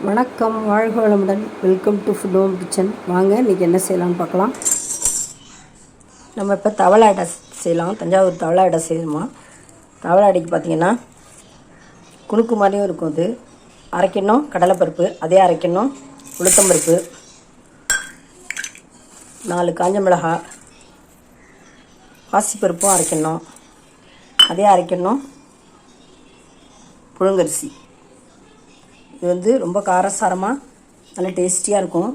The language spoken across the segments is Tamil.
வணக்கம், வாழ்க வளமுடன். Welcome to food home kitchen. வாங்க இன்றைக்கி என்ன செய்யலாம்னு பார்க்கலாம். நம்ம இப்போ தவளை அடை செய்யலாம். தஞ்சாவூர் தவளை அடை செய்யணுமா. தவளை அடைக்கு பார்த்திங்கன்னா குணுக்கு மாதிரியும் இருக்கும். அது அரைக்கணும். கடலைப்பருப்பு அதே அரைக்கணும். உளுத்தம்பருப்பு, 4 காஞ்ச மிளகாய், பாசிப்பருப்பும் அரைக்கணும். அதே அரைக்கணும். புழுங்கரிசி. இது ரொம்ப காரசாரமாக நல்லா டேஸ்டியாக இருக்கும்.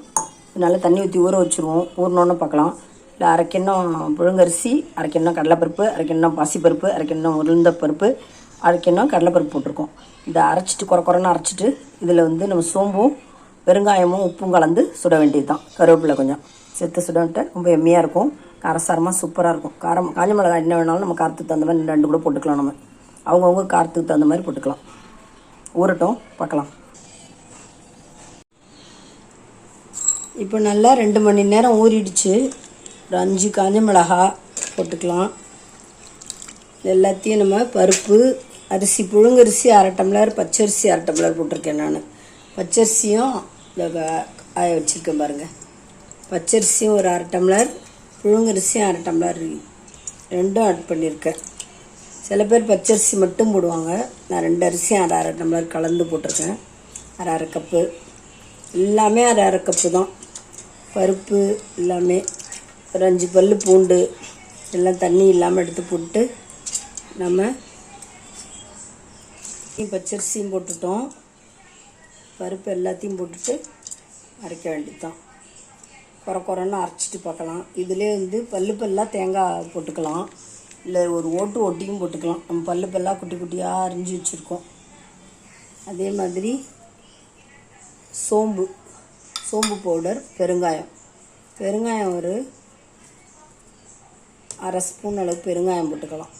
நல்லா தண்ணி ஊற்றி ஊற வச்சுருவோம். ஊறினோன்னு பார்க்கலாம். இல்லை அரைக்கணும் புழுங்கரிசி, அரைக்கணும் கடலைப்பருப்பு, அரைக்கணும் பாசிப்பருப்பு, அரைக்கணும் உளுந்தப்பருப்பு, அரைக்கணும் கடலைப்பருப்பு போட்டிருக்கோம். இதை அரைச்சிட்டு குறைன்னு அரைச்சிட்டு இதில் நம்ம சோம்பும் பெருங்காயமும் உப்பும் கலந்து சுட வேண்டியது தான். கருவேப்பிலை கொஞ்சம் சேர்த்து சுடவிட்டு ரொம்ப எம்மையாக இருக்கும். காரசாரமாக சூப்பராக இருக்கும். காஞ்ச மிளகாய் என்ன வேணாலும் நம்ம காரத்துக்கு தகுந்த மாதிரி 2 கூட போட்டுக்கலாம். நம்ம அவங்கவுங்க காரத்துக்கு தகுந்த மாதிரி போட்டுக்கலாம். ஊறட்டும் பார்க்கலாம். இப்போ நல்லா 2 மணி நேரம் ஊறிடுச்சு. ஒரு 5 காஞ்ச மிளகாய் போட்டுக்கலாம். எல்லாத்தையும் நம்ம பருப்பு, அரிசி, புழுங்கரிசி 1/2 டம்ளர், பச்சரிசி 1/2 டம்ளர் போட்டிருக்கேன். நான் பச்சரிசியும் காய வச்சுருக்கேன் பாருங்கள். பச்சரிசியும் ஒரு 1/2 டம்ளர், புழுங்கரிசியும் 1/2 டம்ளர், ரெண்டும் ஆட் பண்ணியிருக்கேன். சில பேர் பச்சரிசி மட்டும் போடுவாங்க. நான் 2 அரிசியும் 1/2 டம்ளர் கலந்து போட்டிருக்கேன். 1/2 கப்பு எல்லாமே 1/2 கப்பு தான். பருப்பு எல்லாமே ஒரு 5 பல் பூண்டு எல்லாம் தண்ணி இல்லாமல் எடுத்து போட்டு நம்ம பச்சரிசியும் போட்டுட்டோம். பருப்பு எல்லாத்தையும் போட்டுட்டு அரைக்க வேண்டியது தான். குறைன்னு அரைச்சிட்டு பார்க்கலாம். இதிலே பல்லாக தேங்காய் போட்டுக்கலாம். இல்லை ஒரு ஒட்டியும் போட்டுக்கலாம். நம்ம பல்லாக குட்டி குட்டியாக அரிஞ்சு வச்சுருக்கோம். அதே மாதிரி சோம்பு பவுடர், பெருங்காயம் ஒரு 1/2 ஸ்பூன் அளவு பெருங்காயம் போட்டுக்கலாம்.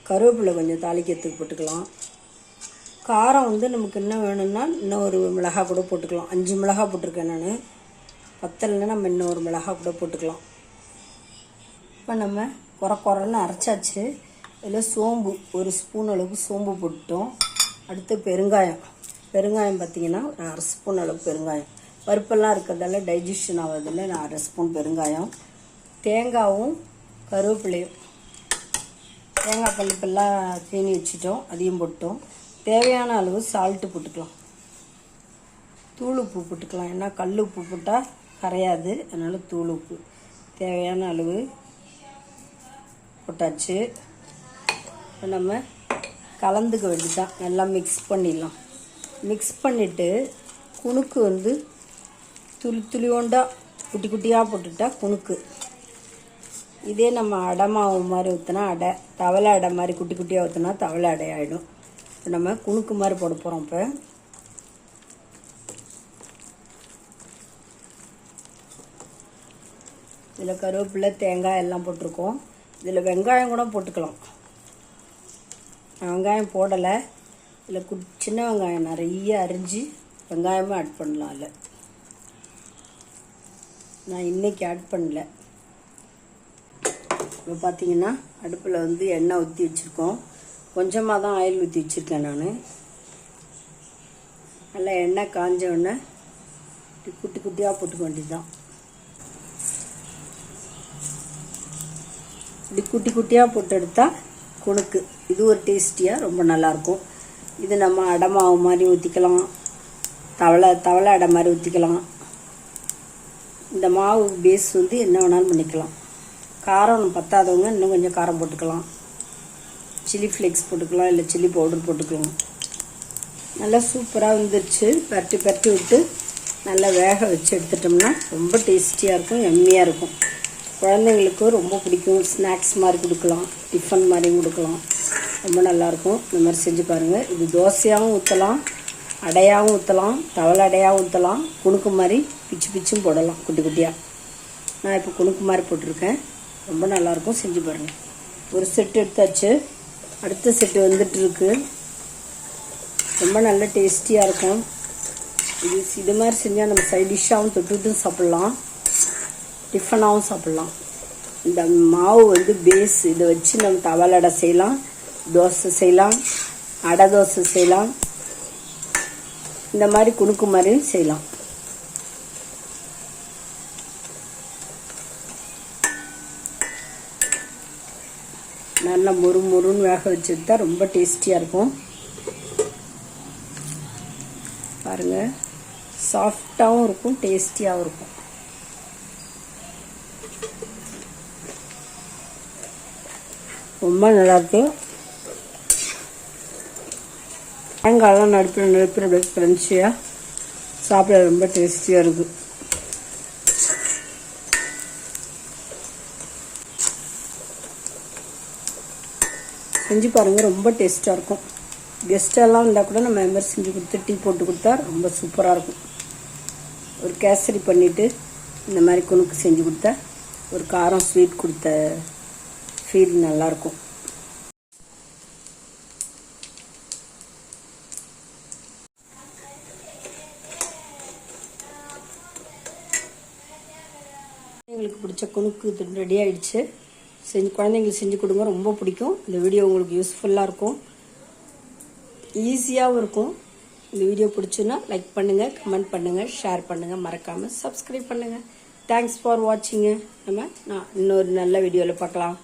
கருவேப்பிலை கொஞ்சம் தாளிக்கிறதுக்கு போட்டுக்கலாம். காரம் நமக்கு என்ன வேணும்னா இன்னும் ஒரு மிளகாய் கூட போட்டுக்கலாம். 5 மிளகாய் போட்டிருக்கேன் நான். பத்தலைன்னா நம்ம இன்னும் ஒரு மிளகாய் கூட போட்டுக்கலாம். இப்போ நம்ம குறைன்னு அரைச்சாச்சு. இதில் சோம்பு ஒரு ஸ்பூன் அளவுக்கு சோம்பு போட்டுட்டோம். அடுத்து பெருங்காயம் பார்த்திங்கன்னா ஒரு 1/2 ஸ்பூன் அளவு பெருங்காயம். பருப்பெல்லாம் இருக்கிறதால டைஜஷன் ஆகுறதில்ல. நான் 1/2 ஸ்பூன் பெருங்காயம். தேங்காயும் கருவேப்பிலையும், தேங்காய் பருப்பெல்லாம் தீனி வச்சுட்டோம். அதையும் போட்டோம். தேவையான அளவு சால்ட்டு போட்டுக்கலாம். தூள் உப்பு போட்டுக்கலாம். ஏன்னா கல் உப்பு போட்டால் கரையாது. அதனால் தூள் உப்பு தேவையான அளவு போட்டாச்சு. இப்போ நம்ம கலந்துக்க வேண்டியதான். நல்லா மிக்ஸ் பண்ணிடலாம். மிக்ஸ் பண்ணிவிட்டு குணுக்கு துளியோண்டா குட்டி குட்டியாக போட்டுட்டா குணுக்கு. இதே நம்ம அடை மாவு மாதிரி ஊற்றினா தவளை அடை மாதிரி குட்டி குட்டியாக ஊற்றினா தவளை அடை ஆகிடும். இப்போ நம்ம குணுக்கு மாதிரி போட போகிறோம். இப்போ இதில் கருவேப்பிலை, தேங்காய் எல்லாம் போட்டிருக்கோம். இதில் வெங்காயம் கூட போட்டுக்கலாம். வெங்காயம் போடலை. இதில் சின்ன வெங்காயம் நிறைய அரிஞ்சு வெங்காயமும் ஆட் பண்ணலாம். இல்லை நான் இன்றைக்கி ஆட் பண்ணல. இப்போ பார்த்திங்கன்னா அடுப்பில் எண்ணெய் ஊற்றி வச்சுருக்கோம். கொஞ்சமாக தான் ஆயில் ஊற்றி வச்சுருக்கேன் நான். நல்லா எண்ணெய் காஞ்ச உடனே குட்டி குட்டியாக போட்டுக்க வேண்டியது தான். இப்படி குட்டி குட்டியாக போட்டு எடுத்தால் குணுக்கு. இது ஒரு டேஸ்டியாக ரொம்ப நல்லாயிருக்கும். இது நம்ம அடை மாவு மாதிரி ஊற்றிக்கலாம். தவளை அடை மாதிரி ஊற்றிக்கலாம். இந்த மாவு பேஸ் என்ன வேணாலும் பண்ணிக்கலாம். காரம் பத்தாதவங்க இன்னும் கொஞ்சம் காரம் போட்டுக்கலாம். சில்லி ஃப்ளேக்ஸ் போட்டுக்கலாம். இல்லை சில்லி பவுடர் போட்டுக்கலாம். நல்லா சூப்பராக வந்துருச்சு. பரட்டி விட்டு நல்லா வேக வச்சு எடுத்துட்டோம்னா ரொம்ப டேஸ்டியாக இருக்கும். எம்மியாக இருக்கும். குழந்தைங்களுக்கு ரொம்ப பிடிக்கும். ஸ்நாக்ஸ் மாதிரி கொடுக்கலாம். டிஃபன் மாதிரி கொடுக்கலாம். ரொம்ப நல்லாயிருக்கும். இந்த மாதிரி செஞ்சு பாருங்கள். இது தோசையாகவும் ஊற்றலாம், அடையாகவும் ஊற்றலாம், தவளை அடையாகவும் ஊற்றலாம். குணுக்கு மாதிரி பிச்சும் போடலாம் குட்டி குட்டியாக. நான் இப்போ குணுக்கு மாதிரி போட்டிருக்கேன். ரொம்ப நல்லாயிருக்கும். செஞ்சு பாருங்கள். ஒரு செட்டு எடுத்தாச்சு. அடுத்த செட்டு வந்துட்டுருக்கு. ரொம்ப நல்ல டேஸ்டியாக இருக்கும். இது மாதிரி செஞ்சால் நம்ம சைட் டிஷ்ஷாகவும் தொட்டுட்டும் சாப்பிட்லாம், டிஃபனாகவும் சாப்பிட்லாம். இந்த மாவு பேஸ். இதை வச்சு நம்ம தவளை அடை செய்யலாம், தோசை செய்யலாம், அடை தோசை செய்யலாம். இந்த மாதிரி குணுக்கு மாதிரியும் செய்யலாம். நல்லா முறுன்னு வேக வச்சுட்டா ரொம்ப டேஸ்டியாக இருக்கும். பாருங்கள், சாஃப்டாகவும் இருக்கும், டேஸ்டியாகவும் இருக்கும். ரொம்ப நல்லாயிருக்கு. தேங்காயெல்லாம் நடுப்புற கிரன்ச்சியாக சாப்பிட ரொம்ப டேஸ்டியாக இருக்குது. செஞ்சு பாருங்கள், ரொம்ப டேஸ்ட்டாக இருக்கும். கெஸ்டெல்லாம் இருந்தால் கூட நம்ம இது மாதிரி செஞ்சு கொடுத்து டீ போட்டு கொடுத்தா ரொம்ப சூப்பராக இருக்கும். ஒரு கேசரி பண்ணிவிட்டு இந்த மாதிரி குணுக்கு செஞ்சு கொடுத்தா ஒரு காரம் ஸ்வீட் கொடுத்த ஃபீல் நல்லாயிருக்கும். குழந்தைங்களுக்கு பிடிச்ச குணுக்கு இது ரெடி ஆகிடுச்சு. குழந்தைங்களுக்கு செஞ்சு கொடுங்க, ரொம்ப பிடிக்கும். இந்த வீடியோ உங்களுக்கு யூஸ்ஃபுல்லாக இருக்கும், ஈஸியாகவும் இருக்கும். இந்த வீடியோ பிடிச்சுன்னா லைக் பண்ணுங்கள், கமெண்ட் பண்ணுங்கள், ஷேர் பண்ணுங்கள், மறக்காமல் சப்ஸ்கிரைப் பண்ணுங்கள். Thanks for வாட்சிங்க. நான் இன்னொரு நல்ல வீடியோவில் பார்க்கலாம்.